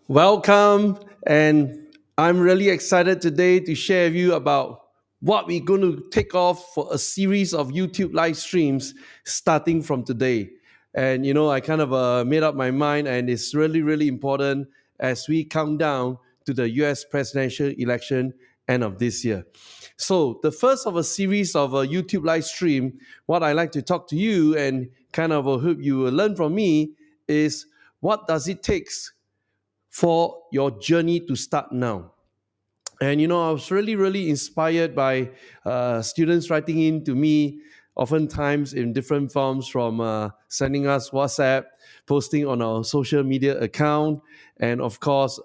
Welcome, and I'm really excited today to share with you about what we're going to take off for a series of YouTube live streams starting from today. And I kind of made up my mind, and it's really, really important as we count down to the US presidential election end of this year. So, the first of a series of a YouTube live stream, what I like to talk to you and kind of hope you will learn from me is what does it take for your journey to start now. And I was really, really inspired by students writing in to me, oftentimes in different forms, from sending us WhatsApp, posting on our social media account, and of course,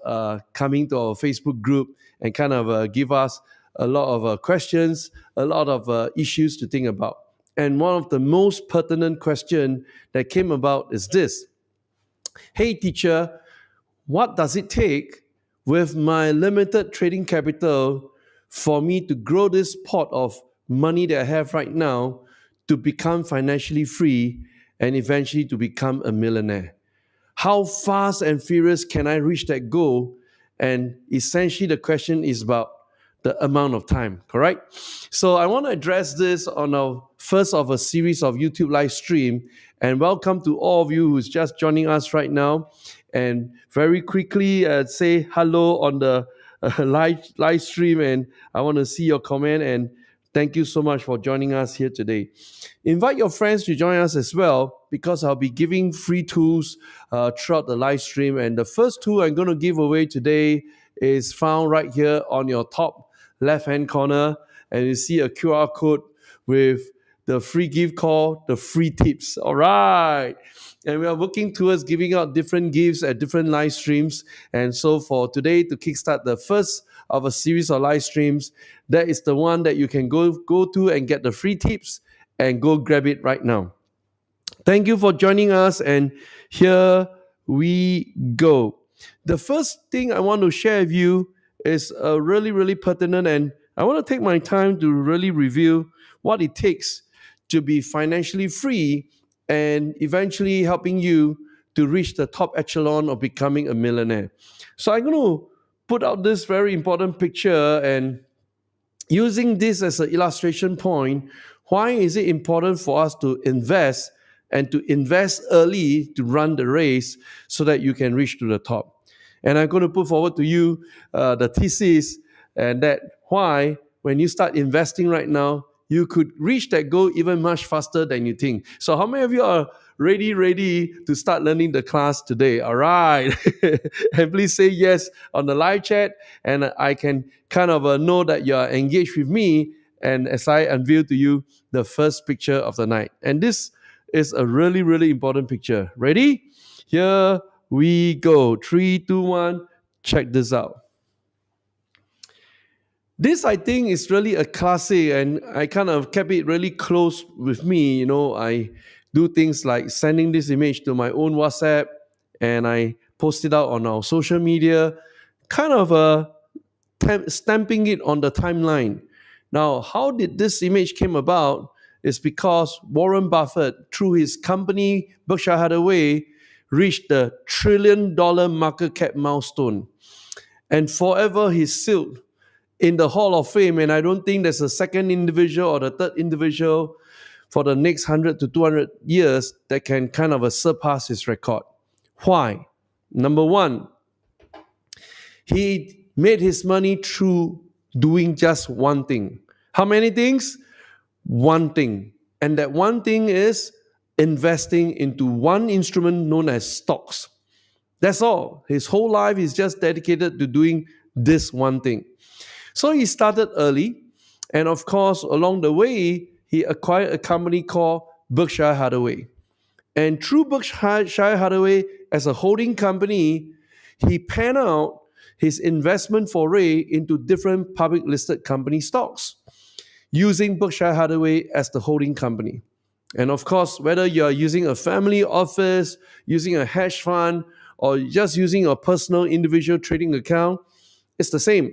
coming to our Facebook group and kind of give us a lot of questions, a lot of issues to think about. And one of the most pertinent question that came about is this: Hey, teacher, what does it take with my limited trading capital for me to grow this pot of money that I have right now to become financially free and eventually to become a millionaire? How fast and furious can I reach that goal? And essentially, the question is about the amount of time, correct? So I want to address this on our first of a series of YouTube live stream. And welcome to all of you who's just joining us right now. And very quickly, say hello on the live stream. And I want to see your comment. And thank you so much for joining us here today. Invite your friends to join us as well, because I'll be giving free tools throughout the live stream. And the first tool I'm going to give away today is found right here on your top left-hand corner. And you see a QR code with the free gift called the free tips. All right. And we are working towards giving out different gifts at different live streams. And so for today, to kickstart the first of a series of live streams, that is the one that you can go to and get the free tips, and go grab it right now. Thank you for joining us, and here we go. The first thing I want to share with you is really, really pertinent, and I want to take my time to really review what it takes to be financially free and eventually helping you to reach the top echelon of becoming a millionaire. So I'm going to put out this very important picture, and using this as an illustration point, why is it important for us to invest, and to invest early to run the race so that you can reach to the top? And I'm going to put forward to you the thesis, and that why, when you start investing right now, you could reach that goal even much faster than you think. So how many of you are ready to start learning the class today? All right. And please say yes on the live chat, and I can kind of know that you are engaged with me, and as I unveil to you the first picture of the night. And this is a really, really important picture. Ready? Here we go. 3, 2, 1. Check this out. This, I think, is really a classic, and I kind of kept it really close with me. I do things like sending this image to my own WhatsApp, and I post it out on our social media, kind of stamping it on the timeline. Now, how did this image came about is because Warren Buffett, through his company Berkshire Hathaway, reached the $1 trillion market cap milestone. And forever he's sealed in the Hall of Fame. And I don't think there's a second individual or the third individual for the next 100 to 200 years that can kind of surpass his record. Why? Number one, he made his money through doing just one thing. How many things? One thing. And that one thing is investing into one instrument known as stocks. That's all. His whole life is just dedicated to doing this one thing. So he started early. And of course, along the way, he acquired a company called Berkshire Hathaway. And through Berkshire Hathaway as a holding company, he panned out his investment foray into different public listed company stocks, using Berkshire Hathaway as the holding company. And of course, whether you're using a family office, using a hedge fund, or just using a personal individual trading account, it's the same.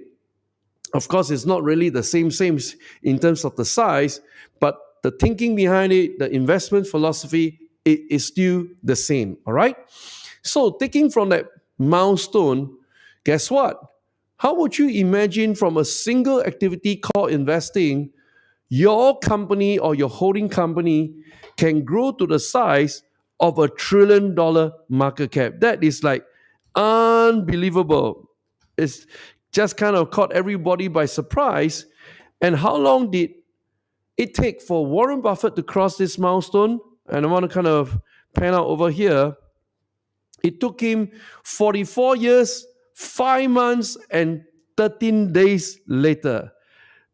Of course, it's not really the same in terms of the size, but the thinking behind it, the investment philosophy, it is still the same. All right. So taking from that milestone, guess what? How would you imagine from a single activity called investing, your company or your holding company can grow to the size of $1 trillion market cap? That is like unbelievable. It's just kind of caught everybody by surprise. And how long did it take for Warren Buffett to cross this milestone? And I want to kind of pan out over here. It took him 44 years, 5 months, and 13 days later.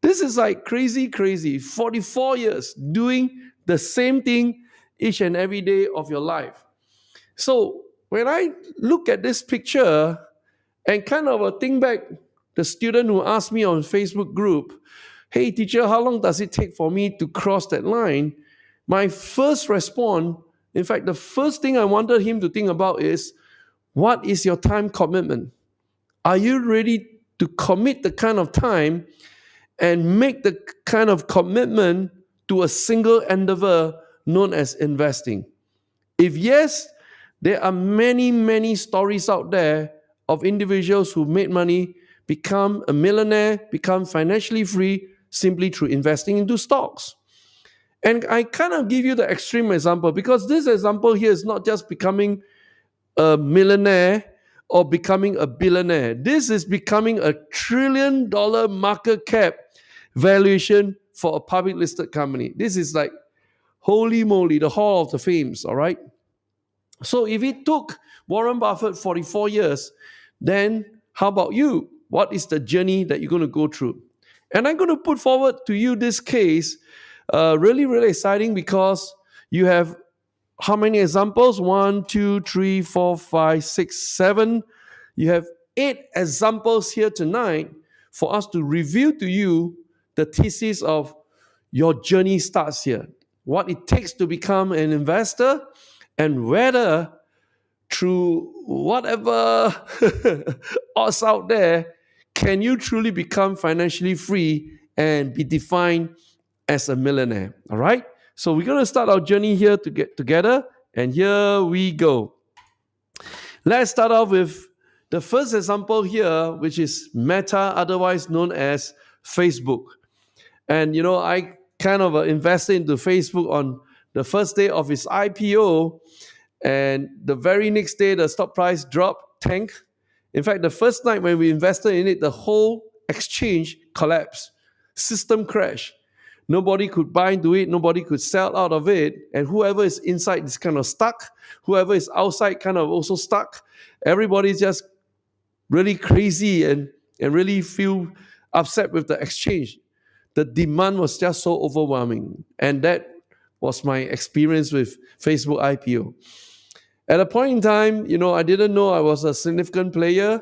This is like crazy, crazy. 44 years doing the same thing each and every day of your life. So when I look at this picture and kind of think back, the student who asked me on Facebook group, hey teacher, how long does it take for me to cross that line? My first response, in fact, the first thing I wanted him to think about is, what is your time commitment? Are you ready to commit the kind of time and make the kind of commitment to a single endeavor known as investing? If yes, there are many, many stories out there of individuals who made money, become a millionaire, become financially free simply through investing into stocks. And I kind of give you the extreme example because this example here is not just becoming a millionaire or becoming a billionaire. This is becoming $1 trillion market cap valuation for a public listed company. This is like, holy moly, the Hall of the Fames, all right? So if it took Warren Buffett 44 years, then how about you? What is the journey that you're going to go through? And I'm going to put forward to you this case, really, really exciting because you have how many examples? 1, 2, 3, 4, 5, 6, 7. You have 8 examples here tonight for us to review to you the thesis of your journey starts here. What it takes to become an investor and whether through whatever odds out there, can you truly become financially free and be defined as a millionaire? All right? So we're going to start our journey here to get together, and here we go. Let's start off with the first example here, which is Meta, otherwise known as Facebook. And, I kind of invested into Facebook on the first day of its IPO, and the very next day, the stock price tanked. In fact, the first night when we invested in it, the whole exchange collapsed. System crash. Nobody could buy into it. Nobody could sell out of it. And whoever is inside is kind of stuck. Whoever is outside kind of also stuck. Everybody's just really crazy and really feel upset with the exchange. The demand was just so overwhelming. And that was my experience with Facebook IPO. At a point in time, I didn't know I was a significant player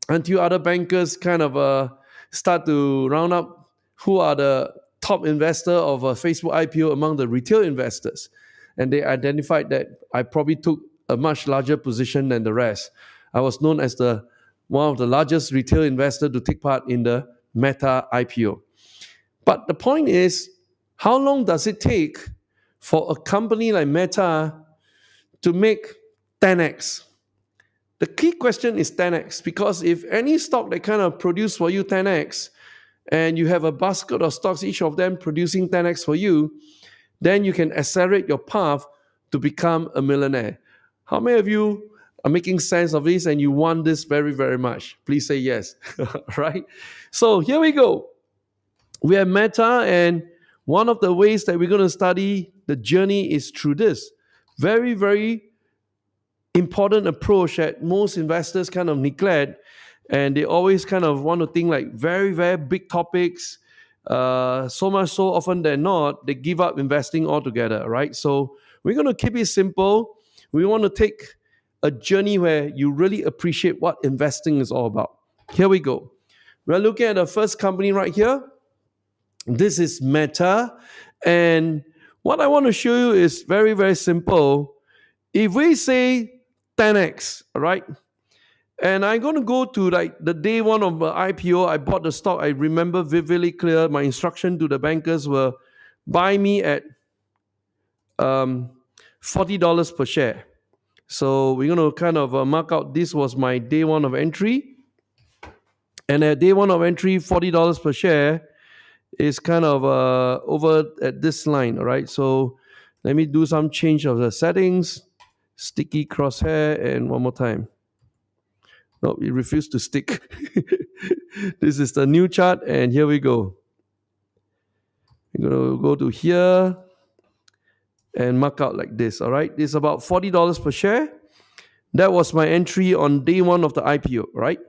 until other bankers kind of start to round up who are the top investor of a Facebook IPO among the retail investors. And they identified that I probably took a much larger position than the rest. I was known as one of the largest retail investors to take part in the Meta IPO. But the point is, how long does it take for a company like Meta to make 10x? The key question is 10x, because if any stock that kind of produce for you 10x, and you have a basket of stocks, each of them producing 10x for you, then you can accelerate your path to become a millionaire. How many of you are making sense of this and you want this very, very much? Please say yes. Right? So here we go. We have Meta, and one of the ways that we're going to study the journey is through this very, very important approach that most investors kind of neglect, and they always kind of want to think like very, very big topics. So much so often than not, they give up investing altogether, right? So we're going to keep it simple. We want to take a journey where you really appreciate what investing is all about. Here we go. We're looking at the first company right here. This is Meta. And what I want to show you is very, very simple. If we say 10x, all right? And I'm going to go to like the day one of the IPO. I bought the stock. I remember vividly clear. My instruction to the bankers were buy me at $40 per share. So we're going to kind of mark out this was my day one of entry. And at day one of entry, $40 per share is kind of over at this line. All right. So let me do some change of the settings. Sticky crosshair, and one more time. No, it refused to stick. This is the new chart, and here we go. We're going to go to here and mark out like this. All right. It's about $40 per share. That was my entry on day one of the IPO, right?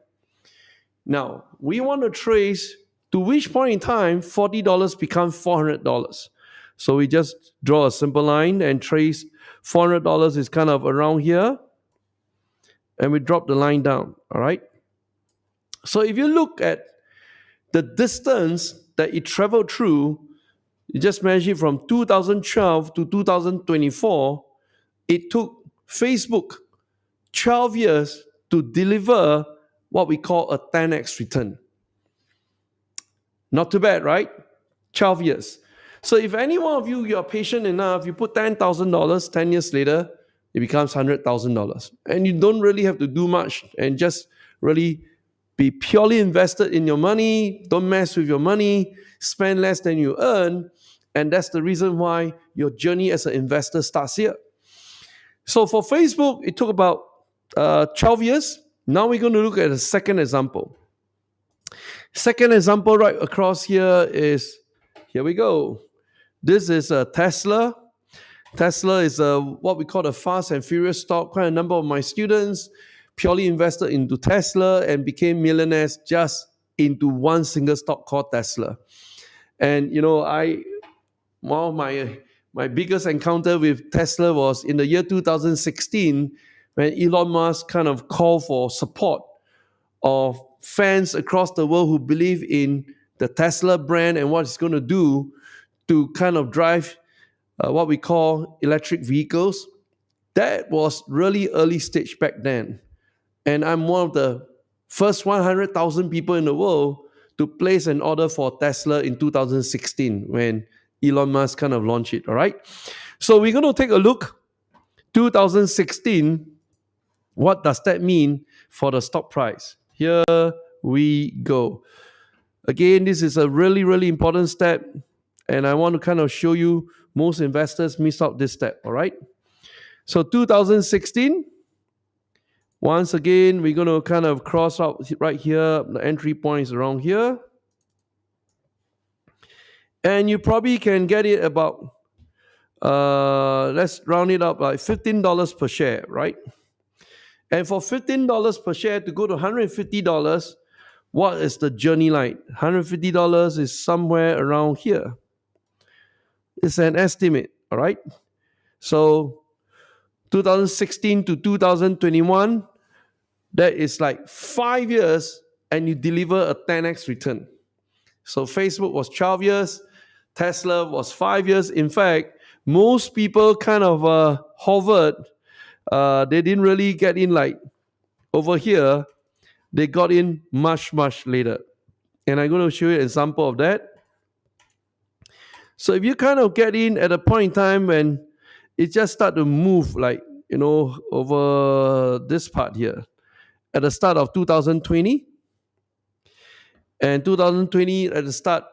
Now, we want to trace to which point in time $40 becomes $400. So we just draw a simple line and trace $400 is kind of around here. And we drop the line down, all right? So if you look at the distance that it traveled through, you just measure from 2012 to 2024, it took Facebook 12 years to deliver what we call a 10x return. Not too bad, right? 12 years. So if any one of you are patient enough, you put $10,000, 10 years later, it becomes $100,000. And you don't really have to do much and just really be purely invested in your money. Don't mess with your money. Spend less than you earn. And that's the reason why your journey as an investor starts here. So for Facebook, it took about 12 years. Now we're going to look at a second example. Second example right across here is, here we go. This is a Tesla. Tesla is what we call a fast and furious stock. Quite a number of my students purely invested into Tesla and became millionaires just into one single stock called Tesla. And one of my biggest encounter with Tesla was in the year 2016 when Elon Musk kind of called for support of fans across the world who believe in the Tesla brand and what it's going to do to kind of drive what we call electric vehicles. That was really early stage back then. And I'm one of the first 100,000 people in the world to place an order for Tesla in 2016 when Elon Musk kind of launched it, all right? So we're going to take a look. 2016, what does that mean for the stock price? Here we go. Again, this is a really, really important step. And I want to kind of show you most investors miss out this step, all right? So 2016, once again, we're going to kind of cross out right here. The entry point is around here. And you probably can get it about, let's round it up, like $15 per share, right? And for $15 per share to go to $150, what is the journey like? $150 is somewhere around here. It's an estimate, all right? So 2016 to 2021, that is like 5 years and you deliver a 10x return. So Facebook was 12 years, Tesla was 5 years. In fact, most people kind of hovered. They didn't really get in like over here. They got in much, much later. And I'm going to show you an example of that. So if you kind of get in at a point in time when it just start to move like, over this part here, at the start of 2020, and 2020 at the start,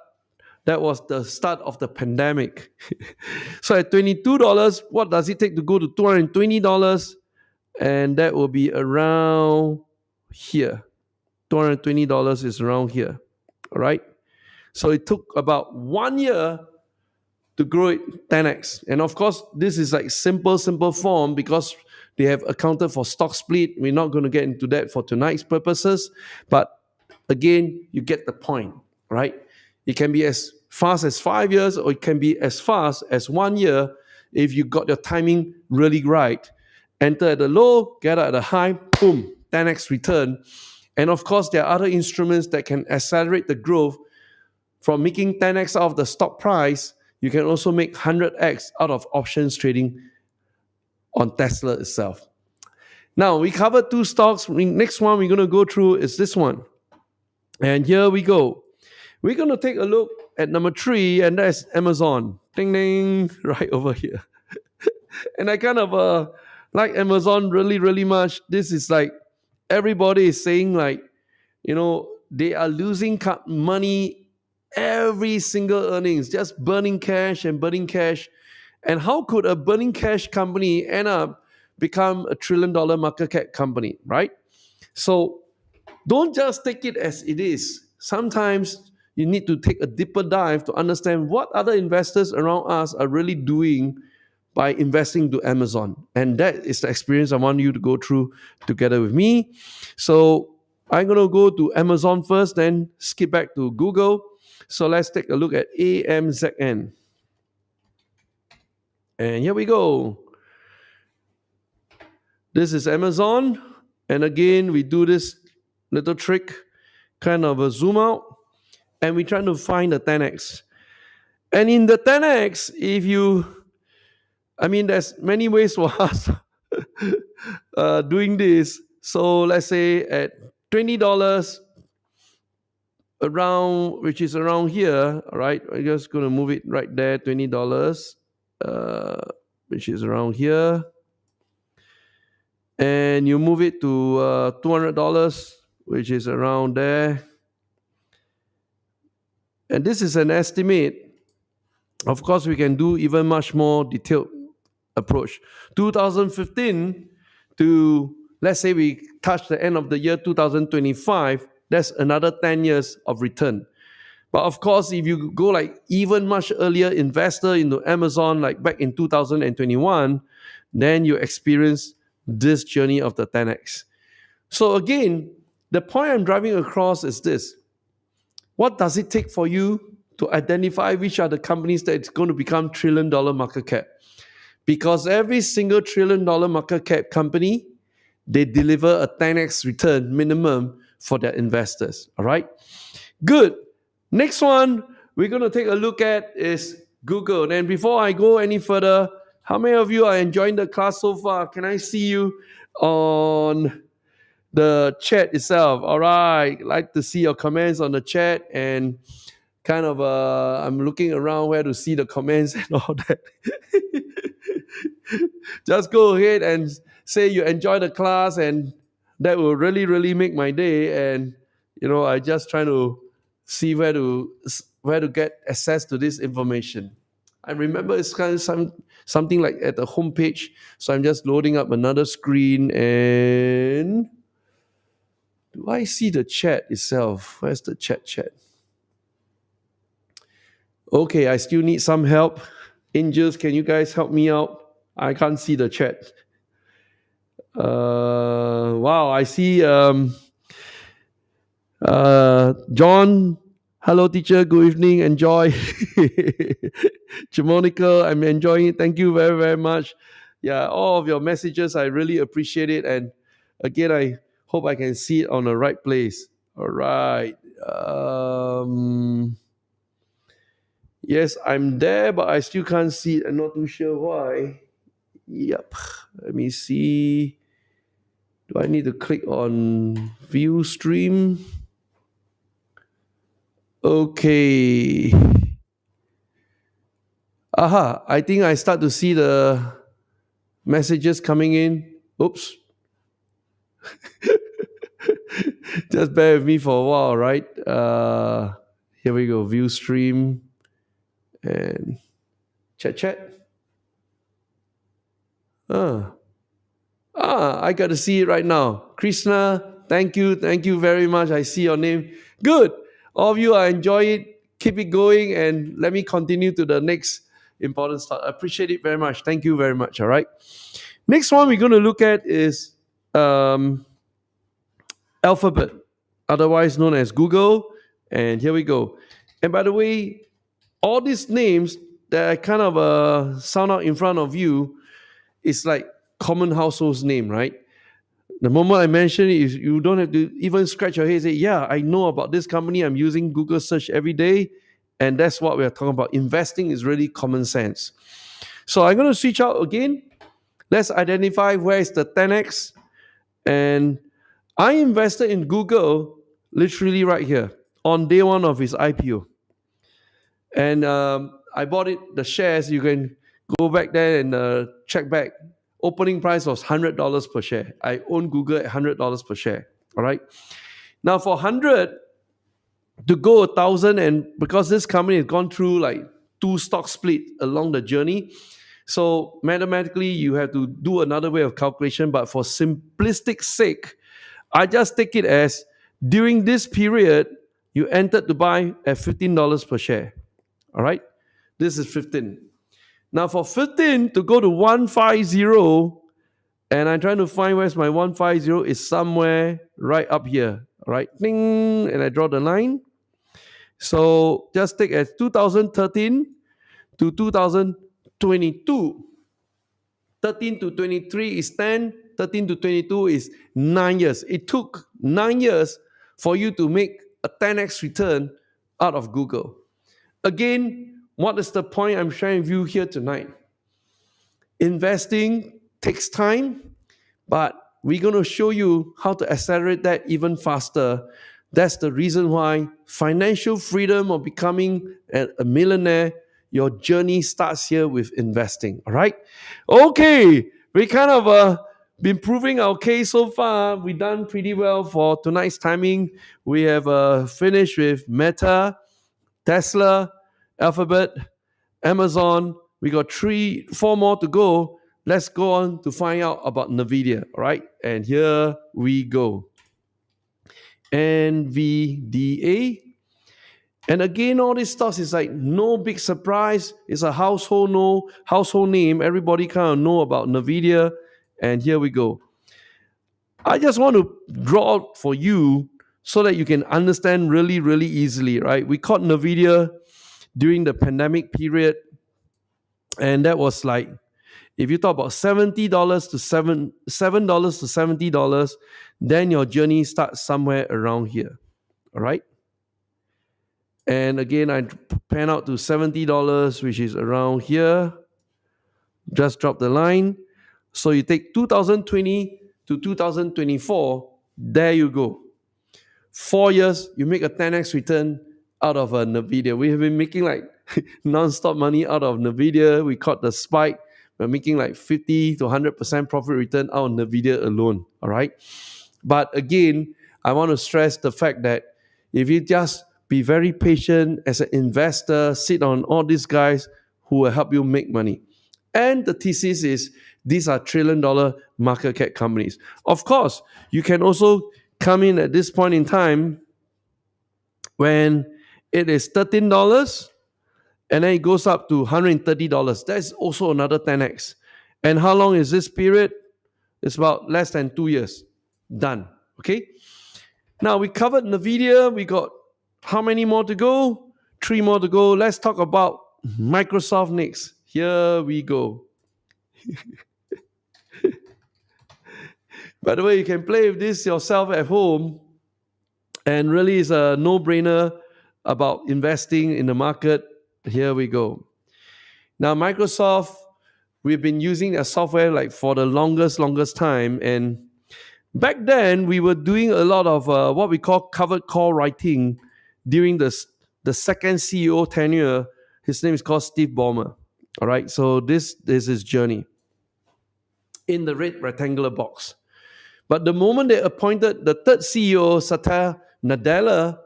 that was the start of the pandemic. So at $22, what does it take to go to $220? And that will be around here. $220 is around here, all right? So it took about 1 year to grow it 10x. And of course, this is like simple form because they have accounted for stock split. We're not going to get into that for tonight's purposes. But again, you get the point, right? It can be as fast as 5 years or it can be as fast as 1 year if you got your timing really right. Enter at the low, get out at the high, boom, 10x return. And of course, there are other instruments that can accelerate the growth from making 10x out of the stock price. You can also make 100x out of options trading on Tesla itself. Now, we covered two stocks. Next one we're going to go through is this one. And here we go. We're going to take a look at number 3, and that's Amazon. Ding, ding, right over here. And I kind of like Amazon really, really much. This is like everybody is saying like, they are losing money every single earnings, just burning cash and burning cash. And how could a burning cash company end up become a $1 trillion market cap company, right? So don't just take it as it is. Sometimes you need to take a deeper dive to understand what other investors around us are really doing by investing to Amazon. And that is the experience I want you to go through together with me. So I'm going to go to Amazon first, then skip back to Google. So let's take a look at AMZN. And here we go. This is Amazon. And again, we do this little trick, kind of a zoom out, and we're trying to find the 10x. And in the 10x, there's many ways for us doing this. So let's say at $20 around, which is around here, all right, I'm just going to move it right there, $20, which is around here. And you move it to $200, which is around there. And this is an estimate. Of course, we can do even much more detailed approach. 2015 to, let's say we touch the end of the year 2025, that's another 10 years of return. But of course, if you go like even much earlier investor into Amazon, like back in 2021, then you experience this journey of the 10x. So again, the point I'm driving across is this. What does it take for you to identify which are the companies that it's going to become $1 trillion market cap? Because every single $1 trillion market cap company, they deliver a 10x return minimum for their investors. All right? Good. Next one we're going to take a look at is Google. And before I go any further, how many of you are enjoying the class so far? Can I see you on the chat itself? All right. Like to see your comments on the chat, and kind of I'm looking around where to see the comments and all that. Just go ahead and say you enjoy the class, and that will really, really make my day. And I just trying to see where to get access to this information. I remember it's kind of something like at the homepage. So I'm just loading up another screen, and do I see the chat itself? Where's the chat? Okay, I still need some help. Angels, can you guys help me out? I can't see the chat. Wow, I see John. Hello, teacher. Good evening. Enjoy. Jamonica, I'm enjoying it. Thank you very, very much. Yeah, all of your messages, I really appreciate it. And again, I hope I can see it on the right place. All right. Yes, I'm there, but I still can't see it. I'm not too sure why. Yep. Let me see. Do I need to click on view stream? Okay. Aha, I think I start to see the messages coming in. Oops. Just bear with me for a while, right? Here we go. View stream and chat. I got to see it right now. Krishna, thank you very much. I see your name. Good. All of you are enjoying it. Keep it going, and let me continue to the next important start. I appreciate it very much. Thank you very much. All right. Next one we're going to look at is Alphabet, otherwise known as Google. And here we go. And by the way, all these names that I kind of sound out in front of you is like common household's name, right? The moment I mention it, you don't have to even scratch your head and say, yeah, I know about this company. I'm using Google search every day. And that's what we're talking about. Investing is really common sense. So I'm going to switch out again. Let's identify where is the 10x. And I invested in Google literally right here on day one of its IPO. And I bought the shares. You can go back there and check back. Opening price was $100 per share. I own Google at $100 per share. All right. Now for 100 to go 1,000, and because this company has gone through like two stock split along the journey, so mathematically you have to do another way of calculation. But for simplistic sake, I just take it as during this period you entered to buy at $15 per share. All right. This is 15. Now for 15 to go to 150, and I'm trying to find where's my 150 is somewhere right up here. All right. Ding, and I draw the line. So just take as 2013 to 2022. 13 to 23 is 10. 13 to 22 is 9 years. It took 9 years for you to make a 10x return out of Google. Again, what is the point I'm sharing with you here tonight? Investing takes time, but we're going to show you how to accelerate that even faster. That's the reason why financial freedom or becoming a millionaire, your journey starts here with investing. All right. Okay. We kind of been proving our case so far. We've done pretty well for tonight's timing. We have finished with Meta, Tesla, Alphabet, Amazon. We got 4 more to go. Let's go on to find out about NVIDIA. All right. And here we go. NVDA. And again, all these stocks is like no big surprise. It's a household name. Everybody kind of know about NVIDIA. And here we go. I just want to draw out for you so that you can understand really, really easily, right? We caught NVIDIA during the pandemic period. And that was like, if you talk about $70 to $7 to $70, then your journey starts somewhere around here. All right. And again, I pan out to $70, which is around here. Just drop the line. So you take 2020 to 2024. There you go. 4 years, you make a 10x return out of a NVIDIA. We have been making like non-stop money out of NVIDIA. We caught the spike. We're making like 50 to 100% profit return out of NVIDIA alone. All right. But again, I want to stress the fact that if you just be very patient as an investor, sit on all these guys who will help you make money. And the thesis is these are $1 trillion market cap companies. Of course, you can also come in at this point in time when it is $13 and then it goes up to $130. That's also another 10x. And how long is this period? It's about less than 2 years. Done. Okay. Now we covered NVIDIA. We got how many more to go? 3 more to go. Let's talk about Microsoft next. Here we go. By the way, you can play with this yourself at home. And really is a no-brainer about investing in the market. Here we go. Now, Microsoft, we've been using their software like for the longest time. And back then, we were doing a lot of what we call covered call writing during the second CEO tenure. His name is called Steve Ballmer. All right, so this is his journey in the red rectangular box. But the moment they appointed the third CEO, Satya Nadella,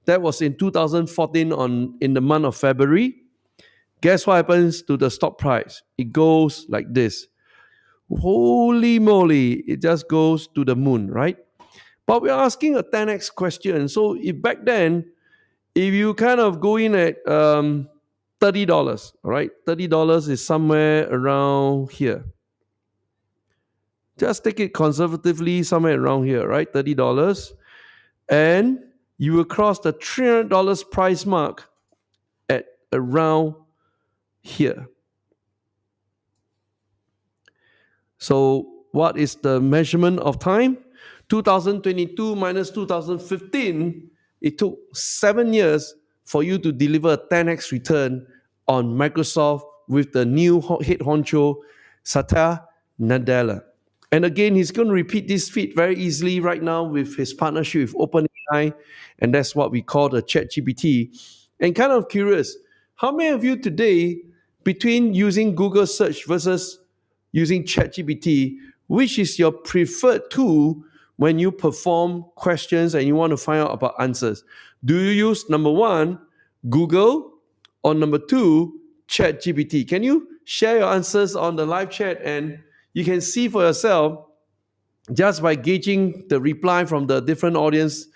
that was in 2014 in the month of February. Guess what happens to the stock price? It goes like this. Holy moly, it just goes to the moon, right? But we're asking a 10x question. So if back then, if you kind of go in at $30, all right? $30 is somewhere around here. Just take it conservatively, somewhere around here, right? $30. And you will cross the $300 price mark at around here. So what is the measurement of time? 2022 minus 2015, it took 7 years for you to deliver a 10x return on Microsoft with the new head honcho, Satya Nadella. And again, he's going to repeat this feat very easily right now with his partnership with OpenAI, and that's what we call the ChatGPT. And kind of curious, how many of you today, between using Google search versus using ChatGPT, which is your preferred tool when you perform questions and you want to find out about answers? Do you use number one, Google, or number two, ChatGPT? Can you share your answers on the live chat, and you can see for yourself just by gauging the reply from the different audience,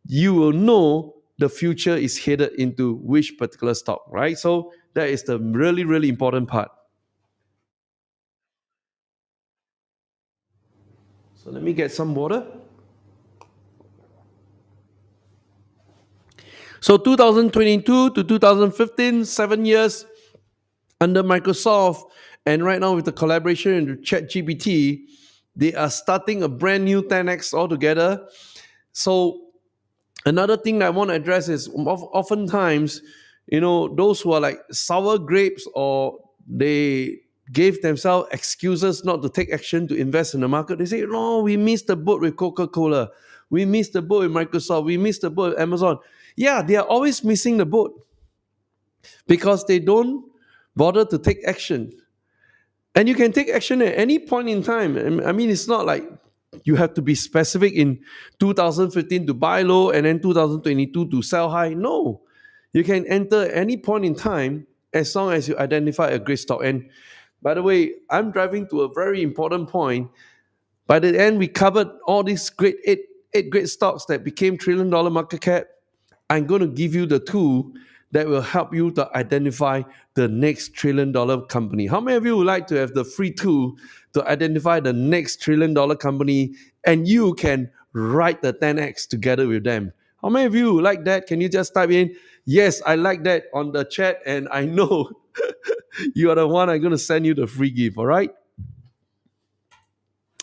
you will know the future is headed into which particular stock, right? So that is the really, really important part. So let me get some water. So 2022 to 2015, 7 years under Microsoft, and right now with the collaboration with ChatGPT, they are starting a brand new 10x altogether. So another thing that I want to address is oftentimes, those who are like sour grapes, or they gave themselves excuses not to take action to invest in the market. They say, no, we missed the boat with Coca-Cola. We missed the boat with Microsoft. We missed the boat with Amazon. Yeah, they are always missing the boat because they don't bother to take action. And you can take action at any point in time. I mean, it's not like you have to be specific in 2015 to buy low and then 2022 to sell high. No, you can enter at any point in time as long as you identify a great stock. And by the way, I'm driving to a very important point. By the end, we covered all these eight great stocks that became $1 trillion market cap. I'm going to give you the tool that will help you to identify the next $1 trillion company. How many of you would like to have the free tool to identify the next $1 trillion company, and you can write the 10x together with them? How many of you would like that? Can you just type in, yes, I like that on the chat, and I know you are the one I'm going to send you the free gift, all right?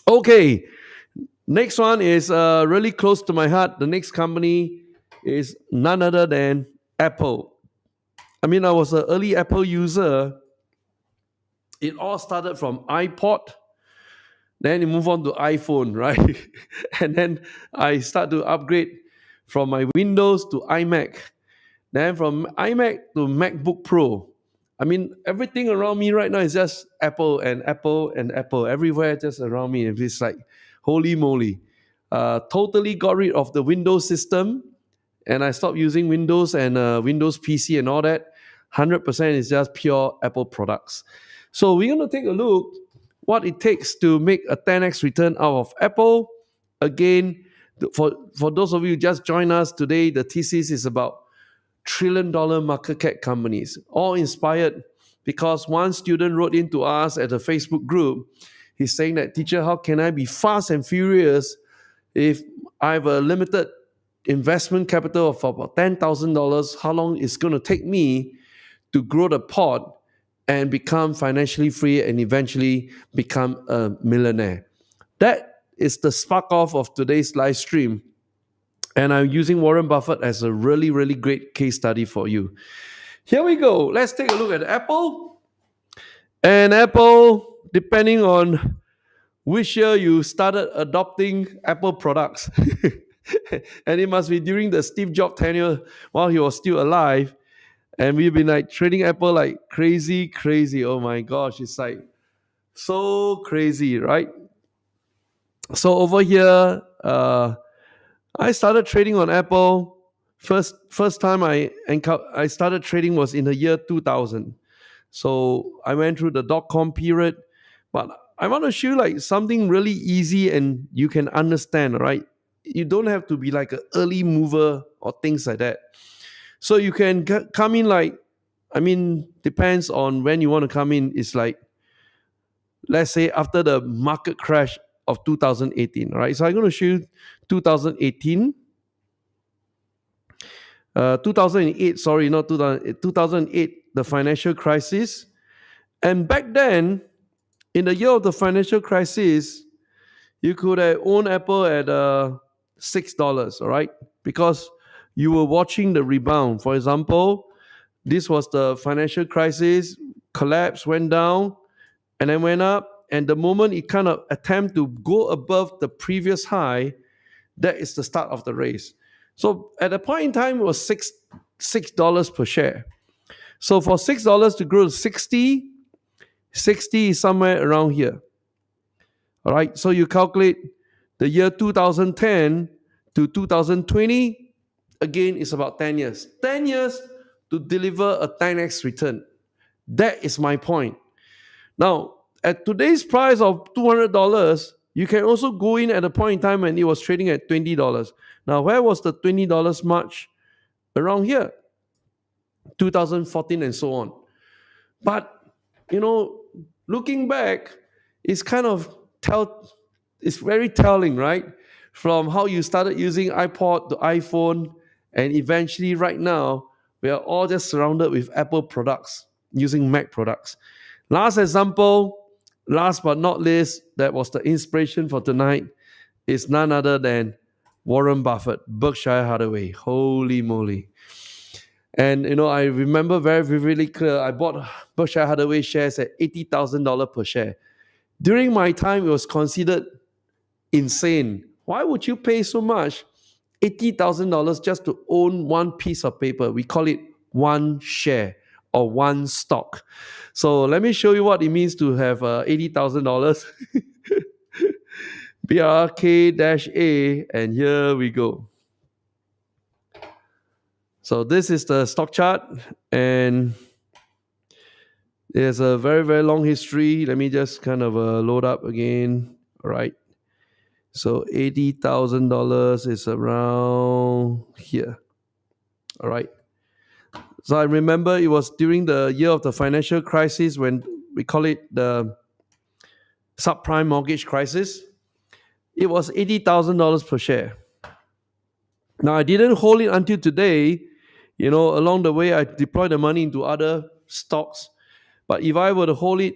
Okay, next one is really close to my heart. The next company is none other than Apple. I mean, I was an early Apple user. It all started from iPod. Then you move on to iPhone, right? And then I start to upgrade from my Windows to iMac. Then from iMac to MacBook Pro. I mean, everything around me right now is just Apple and Apple and Apple. Everywhere just around me. It's like, holy moly. Totally got rid of the Windows system. And I stopped using Windows and Windows PC and all that. 100% is just pure Apple products. So we're going to take a look what it takes to make a 10x return out of Apple. Again, for those of you who just joined us today, the thesis is about $1 trillion market cap companies, all inspired because one student wrote into us at the Facebook group. He's saying that, teacher, how can I be fast and furious if I have a limited investment capital of about $10,000? How long is going to take me to grow the pot and become financially free and eventually become a millionaire? That is the spark off of today's live stream. And I'm using Warren Buffett as a really, really great case study for you. Here we go. Let's take a look at Apple. And Apple, depending on which year you started adopting Apple products, and it must be during the Steve Jobs tenure while he was still alive. And we've been like trading Apple like crazy. Oh my gosh, it's like so crazy, right? So over here, I started trading on Apple. First time I started trading was in the year 2000. So I went through the dot-com period, but I want to show you like something really easy and you can understand, right? You don't have to be like an early mover or things like that. So you can come in like, I mean, depends on when you want to come in. It's like, let's say after the market crash of 2018, right? So I'm going to show you 2018. 2008, sorry, not 2008, the financial crisis. And back then, in the year of the financial crisis, you could have owned Apple at $6, all right? Because you were watching the rebound. For example, this was the financial crisis, collapse, went down, and then went up. And the moment it kind of attempt to go above the previous high, that is the start of the race. So at a point in time, it was $6 per share. So for $6 to grow to 60, 60 is somewhere around here. All right, so you calculate the year 2010 to 2020, again, it's about 10 years. 10 years to deliver a 10x return. That is my point. Now, at today's price of $200, you can also go in at a point in time when it was trading at $20. Now, where was the $20 march? Around here, 2014 and so on. But, you know, looking back, it's kind of it's very telling, right? From how you started using iPod to iPhone, and eventually right now, we are all just surrounded with Apple products, using Mac products. Last example, last but not least, that was the inspiration for tonight, is none other than Warren Buffett, Berkshire Hathaway. Holy moly. And I remember very vividly clear, I bought Berkshire Hathaway shares at $80,000 per share. During my time, it was considered insane. Why would you pay so much? $80,000 just to own one piece of paper. We call it one share or one stock. So let me show you what it means to have $80,000. BRK-A, and here we go. So this is the stock chart, and there's a very, very long history. Let me just kind of load up again. All right. So $80,000 is around here. All right. So I remember it was during the year of the financial crisis, when we call it the subprime mortgage crisis. It was $80,000 per share. Now, I didn't hold it until today. Along the way, I deployed the money into other stocks. But if I were to hold it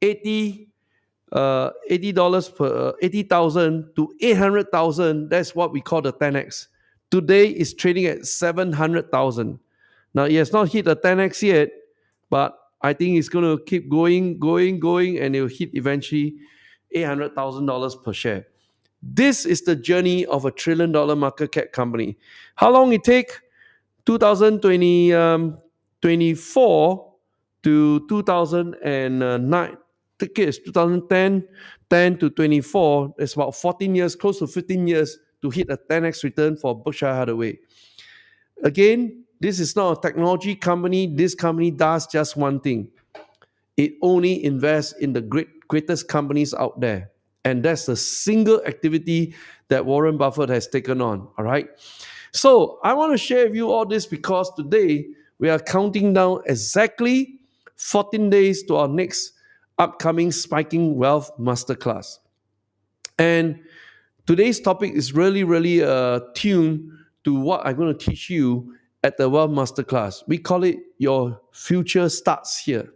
$80,000 per $80,000 to $800,000, that's what we call the 10x. Today is trading at $700,000. Now, it has not hit the 10x yet, but I think it's going to keep going, and it will hit eventually $800,000 per share. This is the journey of a $1 trillion market cap company. How long it take? 2024 to 2009. Take it, 2010, 10 to 24. It's about 14 years, close to 15 years to hit a 10x return for Berkshire Hathaway. Again, this is not a technology company. This company does just one thing. It only invests in the greatest companies out there. And that's the single activity that Warren Buffett has taken on. All right. So I want to share with you all this because today we are counting down exactly 14 days to our next upcoming Spiking Wealth Masterclass. And today's topic is really, really tuned to what I'm going to teach you at the Wealth Masterclass. We call it Your Future Starts Here.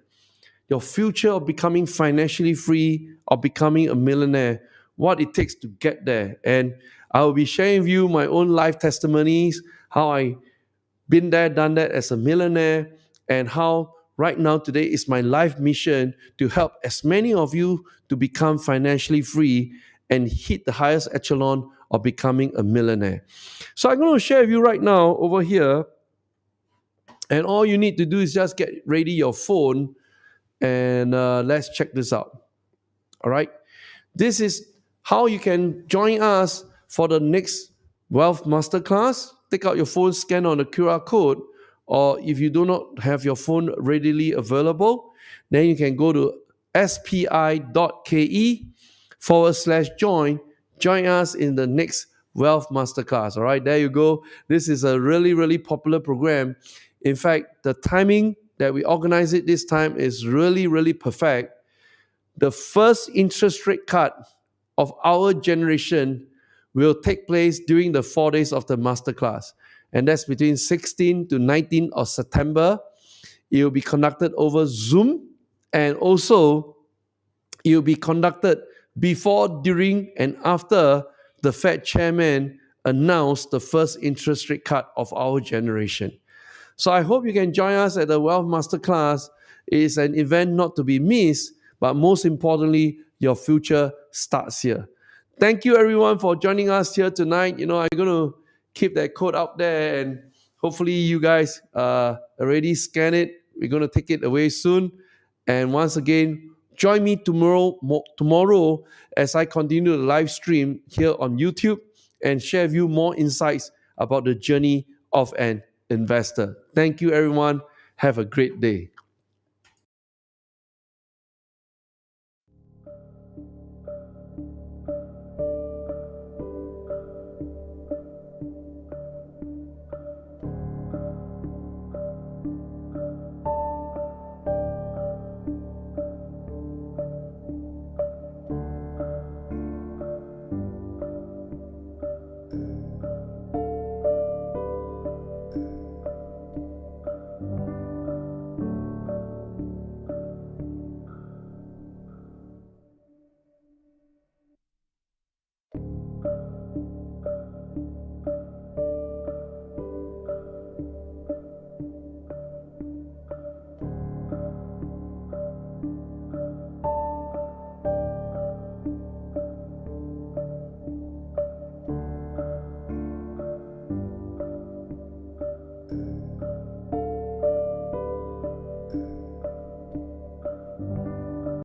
Your future of becoming financially free or becoming a millionaire, what it takes to get there. And I will be sharing with you my own life testimonies, how I been there, done that as a millionaire, and how right now today is my life mission to help as many of you to become financially free and hit the highest echelon of becoming a millionaire. So I'm going to share with you right now over here, and all you need to do is just get ready your phone, and let's check this out. All right. This is how you can join us for the next Wealth Masterclass. Take out your phone, scan on the QR code, or if you do not have your phone readily available, then you can go to spi.ke/join. Join us in the next Wealth Masterclass. All right, there you go. This is a really, really popular program. In fact, the timing that we organize it this time is really, really perfect. The first interest rate cut of our generation will take place during the 4 days of the masterclass. And that's between 16 to 19 of September. It will be conducted over Zoom. And also, it will be conducted before, during, and after the Fed chairman announced the first interest rate cut of our generation. So I hope you can join us at the Wealth Masterclass. It is an event not to be missed, but most importantly, your future starts here. Thank you, everyone, for joining us here tonight. I'm going to keep that code out there, and hopefully you guys already scan it. We're going to take it away soon. And once again, join me tomorrow as I continue the live stream here on YouTube and share with you more insights about the journey of an investor. Thank you, everyone. Have a great day.